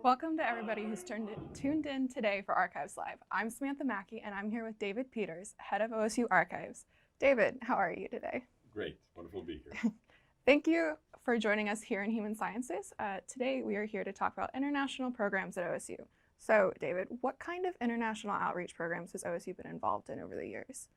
Welcome to everybody who's tuned in today for Archives Live. I'm Samantha Mackey, and I'm here with David Peters, head of OSU Archives. David, how are you today? Great. Wonderful to be here. Thank you for joining us here in Human Sciences. Today, we are here to talk about international programs at OSU. So, David, what kind of international outreach programs has OSU been involved in over the years?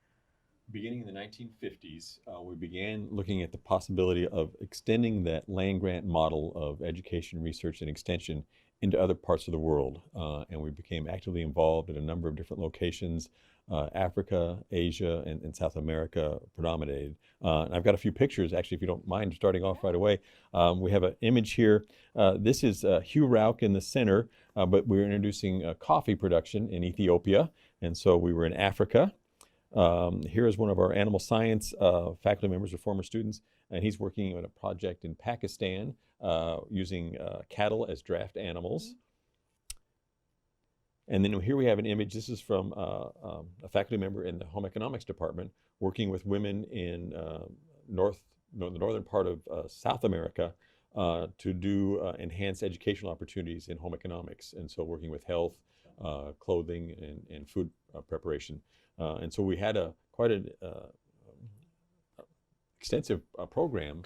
Beginning in the 1950s, we began looking at the possibility of extending that land-grant model of education, research, and extension into other parts of the world. And we became actively involved in a number of different locations. Africa, Asia, and South America predominated. And I've got a few pictures, actually, if you don't mind starting off right away. We have an image here. This is Hugh Rauk in the center, but we're introducing coffee production in Ethiopia. And so we were in Africa. Here is one of our animal science faculty members or former students, and he's working on a project in Pakistan using cattle as draft animals. And then here we have an image. This is from a faculty member in the home economics department working with women in the northern part of South America to do enhanced educational opportunities in home economics. And so working with health, clothing, and food preparation. And so we had quite an extensive program.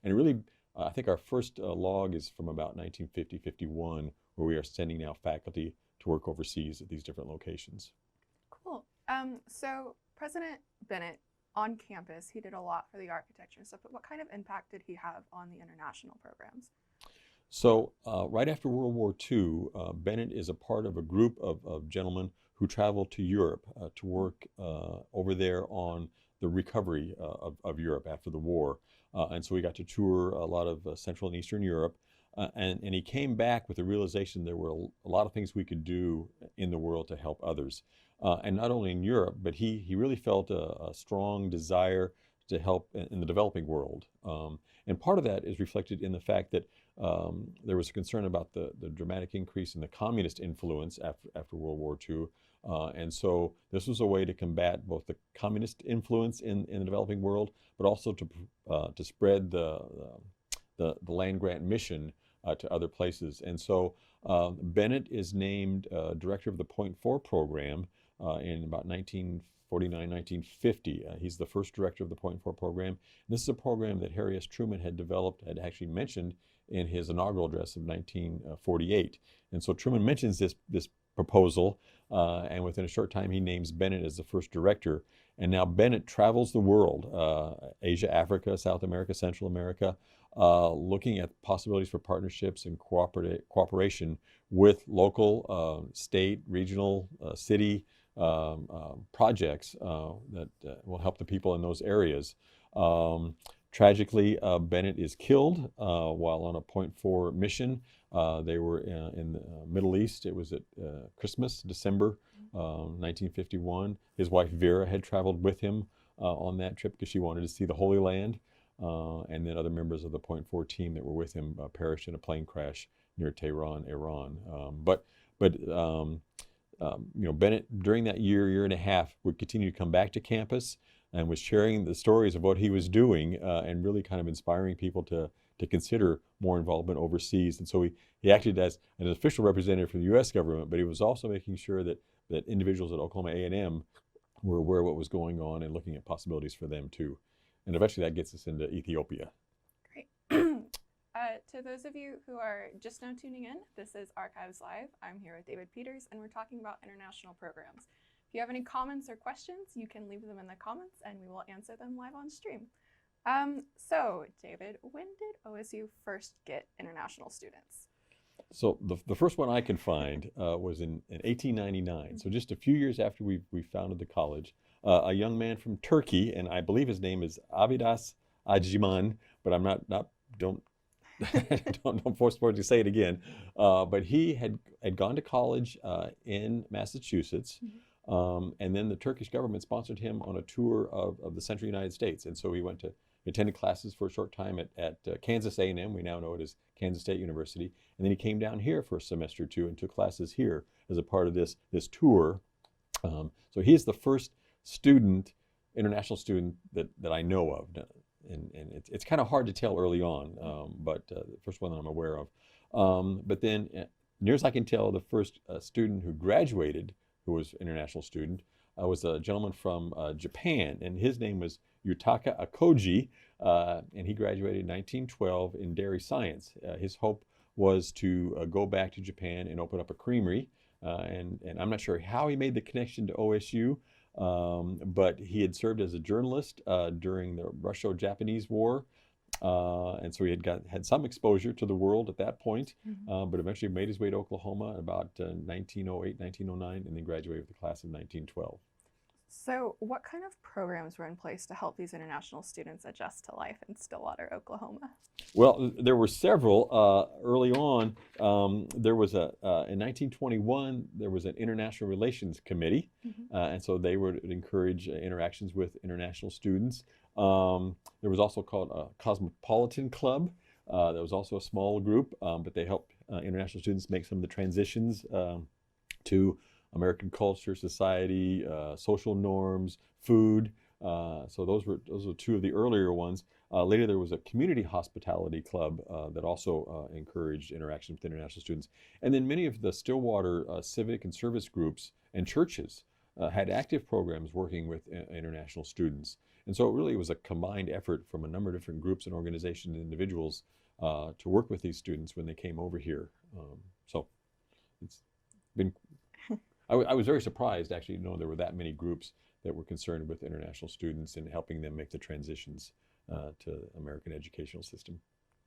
And really, I think our first log is from about 1950-51, where we are sending now faculty to work overseas at these different locations. Cool. So President Bennett on campus, he did a lot for the architecture and stuff, but what kind of impact did he have on the international programs? So right after World War II, Bennett is a part of a group of gentlemen who traveled to Europe to work over there on the recovery of Europe after the war. And so we got to tour a lot of Central and Eastern Europe. And he came back with the realization there were a lot of things we could do in the world to help others. And not only in Europe, but he really felt a strong desire to help in the developing world. And part of that is reflected in the fact that there was a concern about the dramatic increase in the communist influence after World War II. And so this was a way to combat both the communist influence in the developing world, but also to spread the land grant mission to other places. And so Bennett is named director of the Point 4 program in about 1949, 1950. He's the first director of the Point 4 program. And this is a program that Harry S. Truman had developed, had actually mentioned in his inaugural address of 1948. And so Truman mentions this proposal, and within a short time he names Bennett as the first director. And now Bennett travels the world, Asia, Africa, South America, Central America, looking at possibilities for partnerships and cooperation with local, state, regional, city projects that will help the people in those areas. Tragically, Bennett is killed while on a Point 4 mission. They were in the Middle East. It was at Christmas, December 1951. His wife Vera had traveled with him on that trip because she wanted to see the Holy Land. And then other members of the Point 4 team that were with him perished in a plane crash near Tehran, Iran. But Bennett, during that year and a half, would continue to come back to campus and was sharing the stories of what he was doing and really kind of inspiring people to consider more involvement overseas. And so he acted as an official representative for the U.S. government, but he was also making sure that individuals at Oklahoma A&M were aware of what was going on and looking at possibilities for them too. And eventually that gets us into Ethiopia. Great. To those of you who are just now tuning in, this is Archives Live. I'm here with David Peters, and we're talking about international programs. If you have any comments or questions, you can leave them in the comments, and we will answer them live on stream. So, David, when did OSU first get international students? So the first one I could find was in 1899. So just a few years after we founded the college, a young man from Turkey, and I believe his name is Avidas Ajiman, but I'm don't force me to say it again. But he had gone to college in Massachusetts, and then the Turkish government sponsored him on a tour of the central United States, and so he attended classes for a short time at Kansas A&M. We now know it as Kansas State University, and then he came down here for a semester or two and took classes here as a part of this tour. So he is the first international student that I know of. And it's kind of hard to tell early on, but the first one that I'm aware of. But then near as I can tell, the first student who graduated, who was an international student, was a gentleman from Japan, and his name was Yutaka Akoji, and he graduated in 1912 in dairy science. His hope was to go back to Japan and open up a creamery, and I'm not sure how he made the connection to OSU, but he had served as a journalist during the Russo-Japanese War. And so he had some exposure to the world at that point, but eventually made his way to Oklahoma about 1908, 1909, and then graduated with the class of 1912. So what kind of programs were in place to help these international students adjust to life in Stillwater, Oklahoma? Well, there were several. Early on, there was in 1921, there was an international relations committee, and so they would encourage interactions with international students. There was also called a Cosmopolitan Club. That was also a small group, but they helped international students make some of the transitions to American culture, society, social norms, food. So those were two of the earlier ones. Later, there was a community hospitality club that also encouraged interaction with international students. And then many of the Stillwater civic and service groups and churches had active programs working with international students. And so it really was a combined effort from a number of different groups and organizations and individuals to work with these students when they came over here. So it's been, I was very surprised actually to know there were that many groups that were concerned with international students and helping them make the transitions to the American educational system.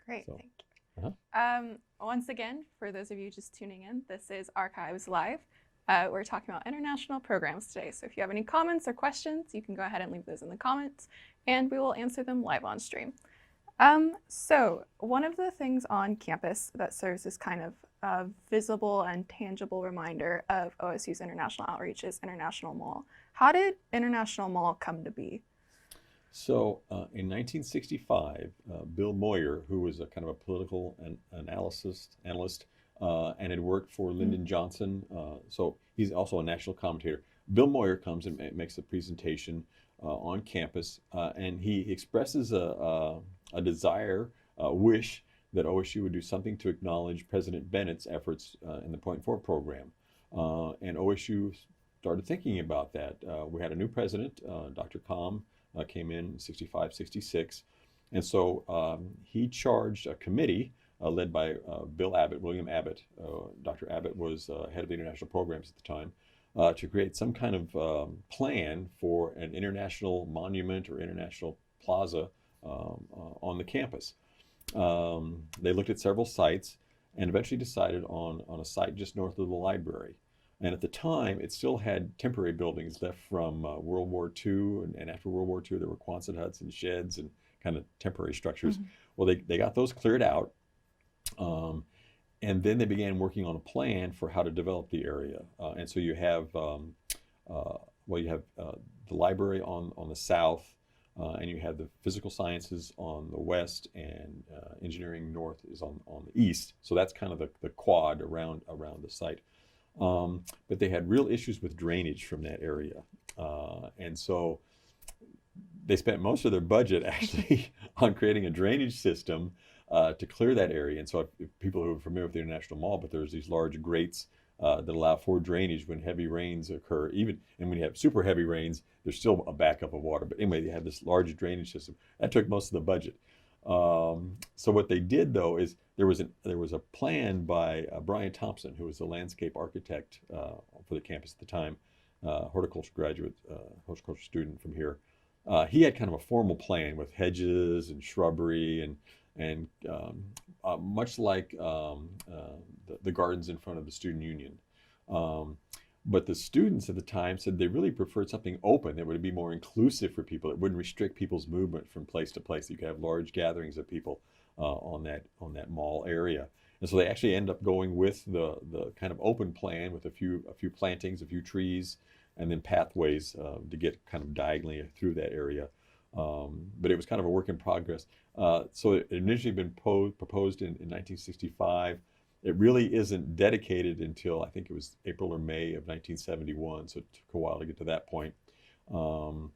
Great, So, thank you. Once again, for those of you just tuning in, this is Archives Live. We're talking about international programs today. So if you have any comments or questions, you can go ahead and leave those in the comments and we will answer them live on stream. So one of the things on campus that serves as kind of a visible and tangible reminder of OSU's international outreach is International Mall. How did International Mall come to be? So in 1965, Bill Moyer, who was a kind of a political analyst, and had worked for Lyndon Johnson, so he's also a national commentator. Bill Moyer comes and makes a presentation on campus, and he expresses a desire, a wish that OSU would do something to acknowledge President Bennett's efforts in the Point Four program. And OSU started thinking about that. We had a new president, Dr. Kalm, came in 65, 66. And so he charged a committee led by Bill Abbott, William Abbott. Dr. Abbott was head of the international programs at the time, to create some kind of plan for an international monument or international plaza on the campus. They looked at several sites and eventually decided on a site just north of the library. And at the time, it still had temporary buildings left from World War II, and after World War II, there were Quonset huts and sheds and kind of temporary structures. Well, they got those cleared out, and then they began working on a plan for how to develop the area. And so you have, you have the library on the south, and you have the physical sciences on the west, and engineering north is on the east. So that's kind of the quad around the site. But they had real issues with drainage from that area. And so they spent most of their budget actually on creating a drainage system to clear that area. And so if people who are familiar with the International Mall, but there's these large grates that allow for drainage when heavy rains occur. And when you have super heavy rains, there's still a backup of water. But anyway, they had this large drainage system. That took most of the budget. So what they did though is there was a plan by Brian Thompson, who was the landscape architect for the campus at the time, horticulture graduate, horticulture student from here. He had kind of a formal plan with hedges and shrubbery and much like the gardens in front of the student union. But the students at the time said they really preferred something open that would be more inclusive for people. It wouldn't restrict people's movement from place to place. You could have large gatherings of people on that mall area. And so they actually end up going with the kind of open plan with a few plantings, a few trees, and then pathways to get kind of diagonally through that area. But it was kind of a work in progress. So it had initially been proposed in 1965. It really isn't dedicated until I think it was April or May of 1971, so it took a while to get to that point. And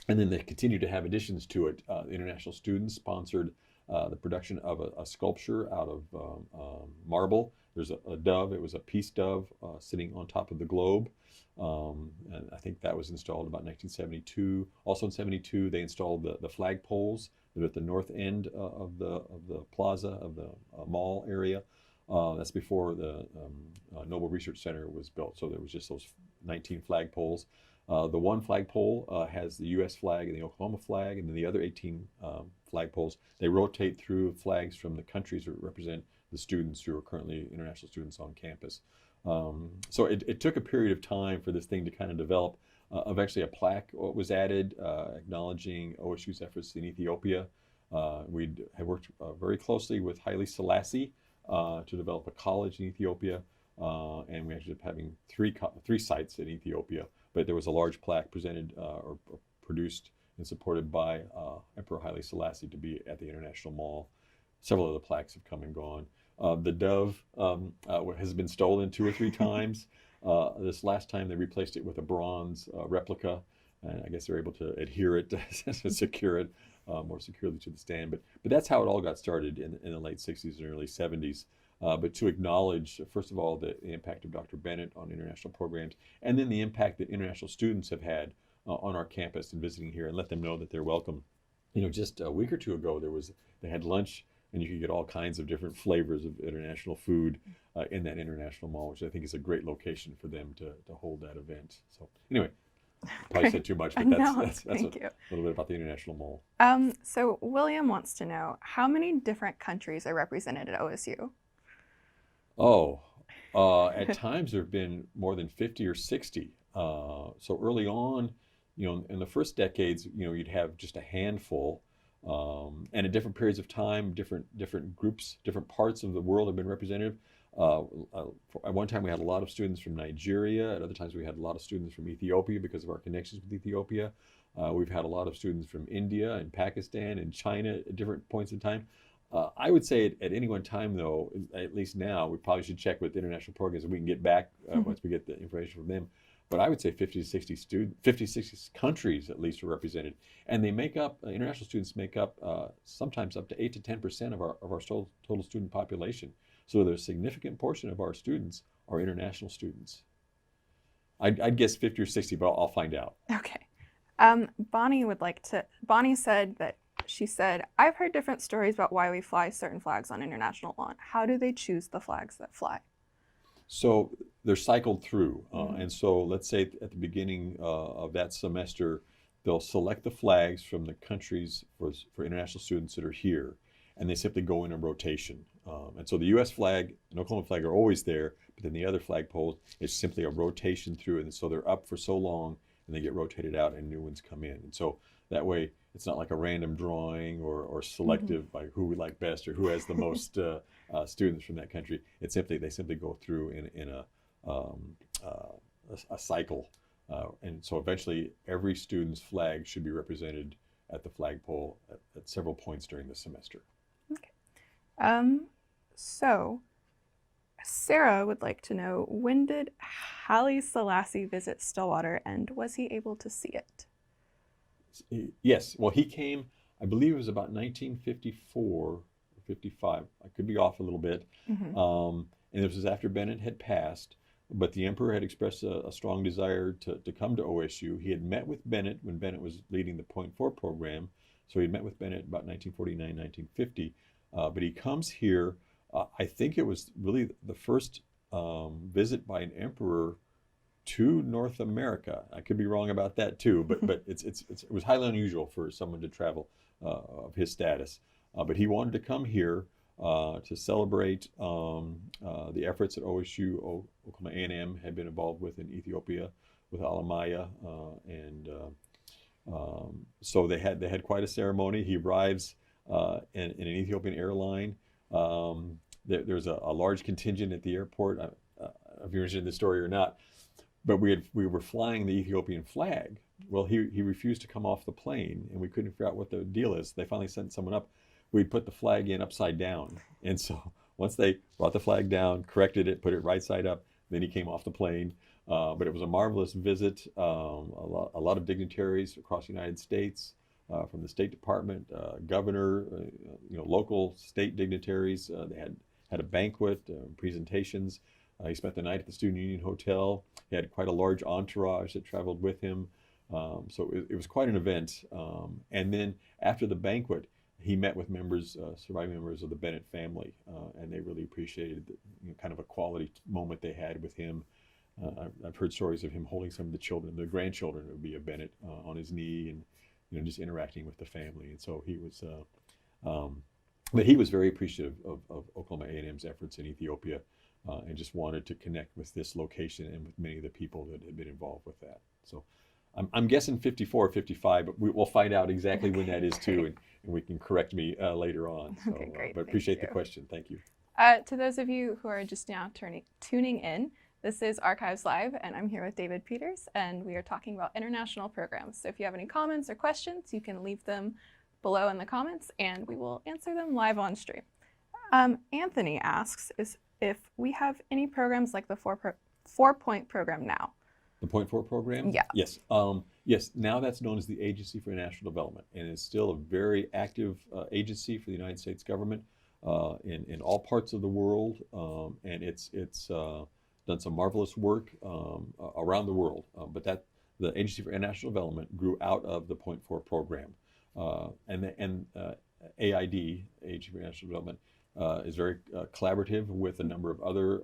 then they continued to have additions to it. International students sponsored the production of a sculpture out of marble. There's a dove. It was a peace dove sitting on top of the globe. And I think that was installed about 1972. Also in 72, they installed the flag poles that are at the north end of the plaza of the mall area. That's before the Noble Research Center was built. So there was just those 19 flag poles. The one flagpole has the U.S. flag and the Oklahoma flag, and then the other 18 flagpoles, they rotate through flags from the countries that represent the students who are currently international students on campus. So it took a period of time for this thing to kind of develop. Eventually a plaque was added acknowledging OSU's efforts in Ethiopia. We had worked very closely with Haile Selassie to develop a college in Ethiopia, and we ended up having three sites in Ethiopia. But there was a large plaque presented or produced and supported by Emperor Haile Selassie to be at the International Mall. Several other plaques have come and gone. The dove has been stolen 2 or 3 times. This last time they replaced it with a bronze replica, and I guess they're able to adhere it, secure it more securely to the stand. But that's how it all got started in the late 60s and early 70s. But to acknowledge, first of all, the impact of Dr. Bennett on international programs, and then the impact that international students have had on our campus and visiting here, and let them know that they're welcome. You know, just a week or two ago, they had lunch, and you could get all kinds of different flavors of international food in that International Mall, which I think is a great location for them to hold that event. So anyway, probably said too much, but that's a little bit about the International Mall. So William wants to know, how many different countries are represented at OSU? At times there have been more than 50 or 60. So early on, you know, in the first decades, you know, you'd have just a handful. And at different periods of time, different groups, different parts of the world have been represented. At one time, we had a lot of students from Nigeria. At other times, we had a lot of students from Ethiopia because of our connections with Ethiopia. We've had a lot of students from India and Pakistan and China at different points in time. I would say at any one time, though, at least now, we probably should check with international programs and we can get back once we get the information from them. But I would say 50 to 60 countries at least are represented. And they make up, international students make up sometimes up to 8 to 10% of our total student population. So there's a significant portion of our students are international students. I'd guess 50 or 60, but I'll find out. Okay. Bonnie said that she said, I've heard different stories about why we fly certain flags on international lawn. How do they choose the flags that fly? So they're cycled through. And so let's say at the beginning of that semester, they'll select the flags from the countries for international students that are here, and they simply go in a rotation. And so the U.S. flag and Oklahoma flag are always there, but then the other flagpoles, it's simply a rotation through, and so they're up for so long, and they get rotated out, and new ones come in. And so that way, it's not like a random drawing or selective by who we like best or who has the most students from that country. They simply go through in a cycle, and so eventually every student's flag should be represented at the flagpole at several points during the semester. Okay. So Sarah would like to know, when did Haile Selassie visit Stillwater, and was he able to see it? Yes. Well, he came, I believe it was about 1954 or 55. I could be off a little bit. And this was after Bennett had passed, but the emperor had expressed a strong desire to come to OSU. He had met with Bennett when Bennett was leading the Point 4 program. So he had met with Bennett about 1949, 1950. But he comes here, I think it was really the first visit by an emperor to North America. I could be wrong about that too, but it was highly unusual for someone to travel of his status. But he wanted to come here to celebrate the efforts that OSU, Oklahoma A&M had been involved with in Ethiopia with Alamaya, and so they had quite a ceremony. He arrives in an Ethiopian airline. There's a large contingent at the airport. I don't know if you mentioned the story or not. But we were flying the Ethiopian flag. Well, he refused to come off the plane, and we couldn't figure out what the deal is. They finally sent someone up. We put the flag in upside down. And so once they brought the flag down, corrected it, put it right side up, then he came off the plane. But it was a marvelous visit. A lot of dignitaries across the United States, from the State Department, governor, local state dignitaries. They had a banquet, presentations. He spent the night at the Student Union Hotel. He had quite a large entourage that traveled with him. So it was quite an event. And then after the banquet, he met with surviving members of the Bennett family, and they really appreciated kind of a quality moment they had with him. I've heard stories of him holding some of the children, the grandchildren would be a Bennett, on his knee, and just interacting with the family. And so he was, but he was very appreciative of Oklahoma A&M's efforts in Ethiopia, and just wanted to connect with this location and with many of the people that had been involved with that. So I'm guessing 54 or 55, but we'll find out exactly when that is too, and we can correct me later on. So, Okay, great. but appreciate the question. Thank you. To those of you who are just now tuning in, this is Archives Live, and I'm here with David Peters, and we are talking about international programs. So if you have any comments or questions, you can leave them below in the comments, and we will answer them live on stream. Anthony asks if we have any programs like the 4-point program now. The Point Four program? Yeah. Yes. Yes. Now that's known as the Agency for International Development, and it's still a very active agency for the United States government in all parts of the world, and it's done some marvelous work around the world. But the Agency for International Development grew out of the Point Four program, and AID, Agency for International Development, is very collaborative with a number of other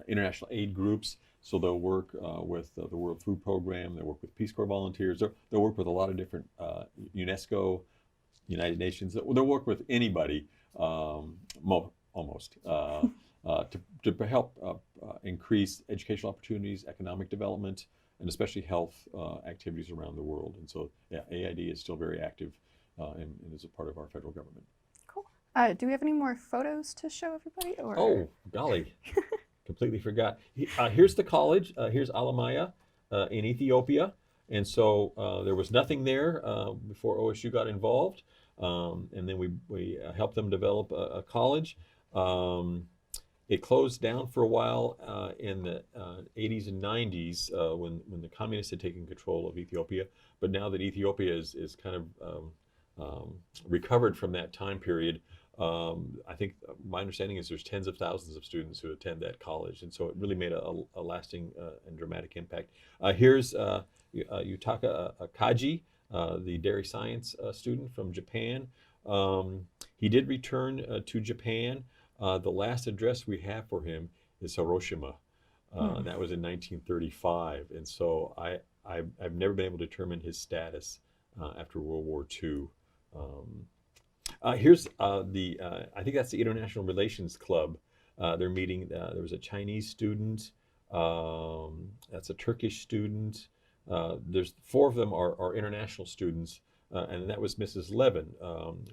international aid groups. So they'll work with the World Food Program, they'll work with Peace Corps volunteers, they'll work with a lot of different UNESCO, United Nations, they'll work with anybody almost to help increase educational opportunities, economic development, and especially health activities around the world. And so, yeah, AID is still very active and is a part of our federal government. Cool. Do we have any more photos to show everybody? Or? Oh, golly. Completely forgot. Here's the college. Here's Alamaya in Ethiopia. And so there was nothing there before OSU got involved. And then we helped them develop a college. It closed down for a while in the 80s and 90s when the communists had taken control of Ethiopia. But now that Ethiopia is kind of recovered from that time period, I think my understanding is there's tens of thousands of students who attend that college, and so it really made a lasting and dramatic impact. Here's Yutaka Kaji, the dairy science student from Japan. He did return to Japan. The last address we have for him is Hiroshima. That was in 1935, and so I've never been able to determine his status after World War II. Here's I think that's the International Relations Club. They're meeting. There was a Chinese student. That's a Turkish student. There's 4 of them are international students, and that was Mrs. Levin.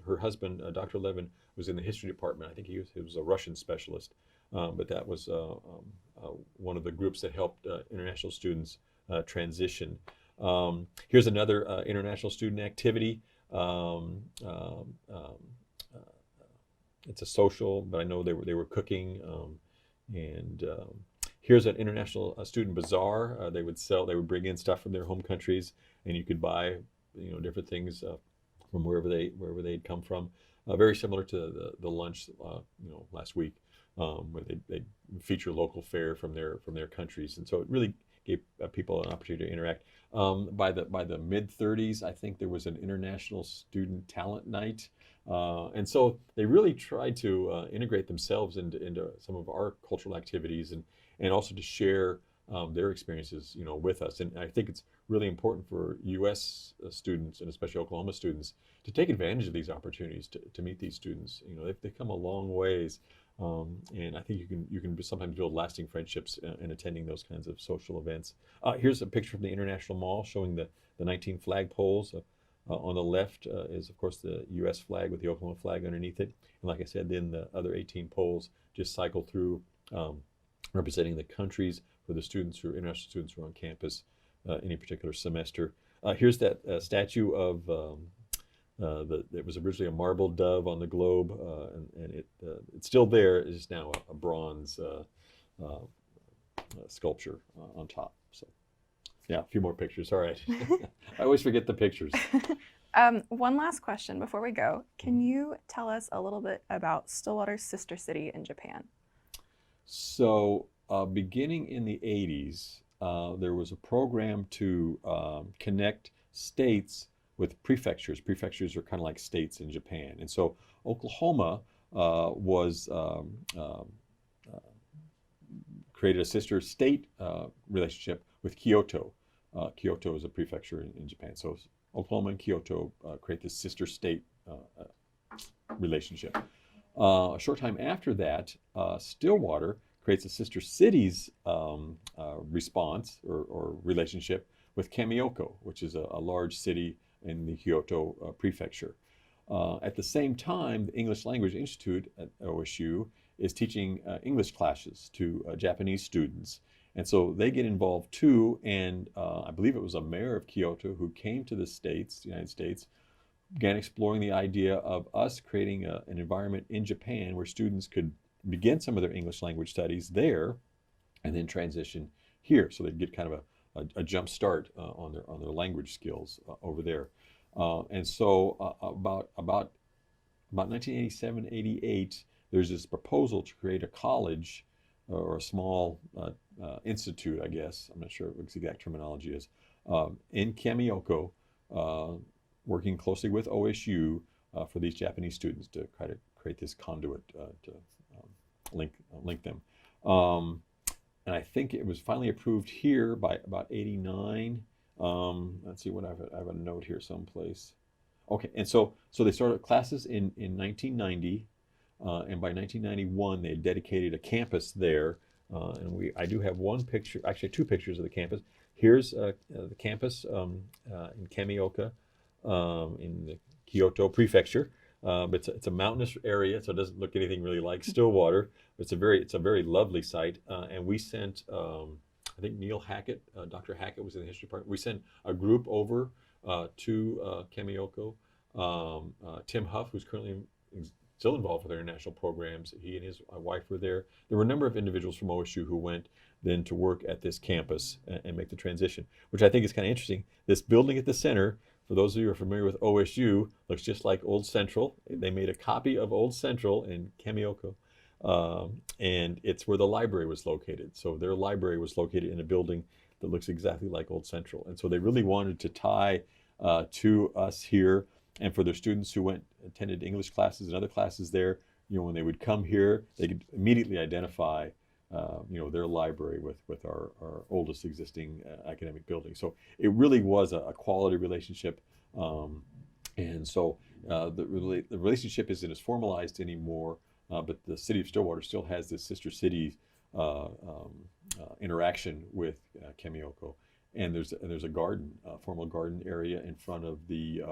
Her husband, Dr. Levin, was in the history department. I think he was a Russian specialist, but that was one of the groups that helped international students transition. Here's another international student activity. It's a social, but I know they were cooking, and here's an international student bazaar. They would bring in stuff from their home countries, and you could buy different things from wherever they'd come from. Very similar to the lunch last week, where they feature local fare from their countries, and so it really gave people an opportunity to interact. By the mid-30s, I think there was an international student talent night, and so they really tried to integrate themselves into some of our cultural activities, and also to share their experiences, with us. And I think it's really important for U.S. students, and especially Oklahoma students, to take advantage of these opportunities to meet these students. They've come a long ways. And I think you can sometimes build lasting friendships in attending those kinds of social events. Here's a picture from the International Mall showing the 19 flagpoles. On the left is, of course, the U.S. flag with the Oklahoma flag underneath it. And like I said, then the other 18 poles just cycle through, representing the countries for the international students who are on campus any particular semester. Here's that statue of it was originally a marble dove on the globe, and it's still there. It's now a bronze sculpture on top. So Yeah, a few more pictures. All right. I always forget the pictures. One last question before we go. Can you tell us a little bit about Stillwater's sister city in Japan? So, beginning in the 80s, there was a program to connect states with prefectures. Prefectures are kind of like states in Japan. And so, Oklahoma was uh, created a sister state relationship with Kyoto. Kyoto is a prefecture in Japan. So, Oklahoma and Kyoto create this sister state relationship. A short time after that, Stillwater creates a sister cities response or relationship with Kamioko, which is a large city in the Kyoto prefecture. At the same time, the English Language Institute at OSU is teaching English classes to Japanese students. And so they get involved too. And I believe it was a mayor of Kyoto who came to the States, the United States, began exploring the idea of us creating an environment in Japan where students could begin some of their English language studies there and then transition here. So they'd get kind of a jump start on their language skills over there. And so about 1987, 88, there's this proposal to create a college or a small institute, I guess. I'm not sure what the exact terminology is, in Kamioko, working closely with OSU for these Japanese students to try to create this conduit to link them. And I think it was finally approved here by about 89. Let's see what I have a note here someplace. Okay, and so they started classes in 1990, and by 1991 they had dedicated a campus there. And I do have one picture, actually two pictures of the campus. Here's the campus in Kamioka, in the Kyoto prefecture. But it's a mountainous area, so it doesn't look anything really like Stillwater. It's a very lovely site. And we sent, I think Neil Hackett, Dr. Hackett was in the history department. We sent a group over to Kamioko. Tim Huff, who's currently still involved with our international programs, he and his wife were there. There were a number of individuals from OSU who went then to work at this campus and make the transition, which I think is kind of interesting. This building at the center, for those of you who are familiar with OSU, looks just like Old Central. They made a copy of Old Central in Kamioko, and it's where the library was located. So their library was located in a building that looks exactly like Old Central. And so they really wanted to tie to us here, and for their students who attended English classes and other classes there, when they would come here, they could immediately identify their library with our oldest existing academic building. So it really was a quality relationship. And so the relationship isn't as formalized anymore, but the city of Stillwater still has this sister city interaction with Kamioko. And there's a garden, formal garden area in front of the,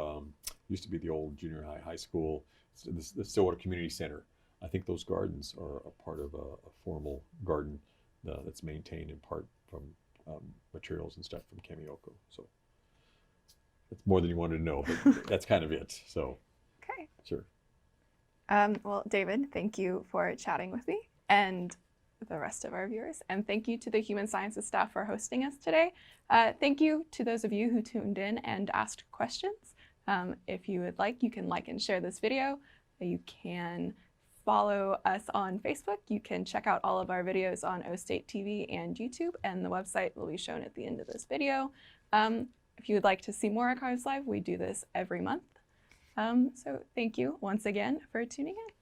used to be the old junior high school, the Stillwater Community Center. I think those gardens are a part of a formal garden that's maintained in part from materials and stuff from Kamioko. So that's more than you wanted to know, but that's kind of it. So, okay. Sure. Well, David, thank you for chatting with me and the rest of our viewers. And thank you to the Human Sciences staff for hosting us today. Thank you to those of you who tuned in and asked questions. If you would like, you can like and share this video. You can follow us on Facebook. You can check out all of our videos on OkState TV and YouTube, and the website will be shown at the end of this video. If you would like to see more Archives Live, we do this every month. So thank you once again for tuning in.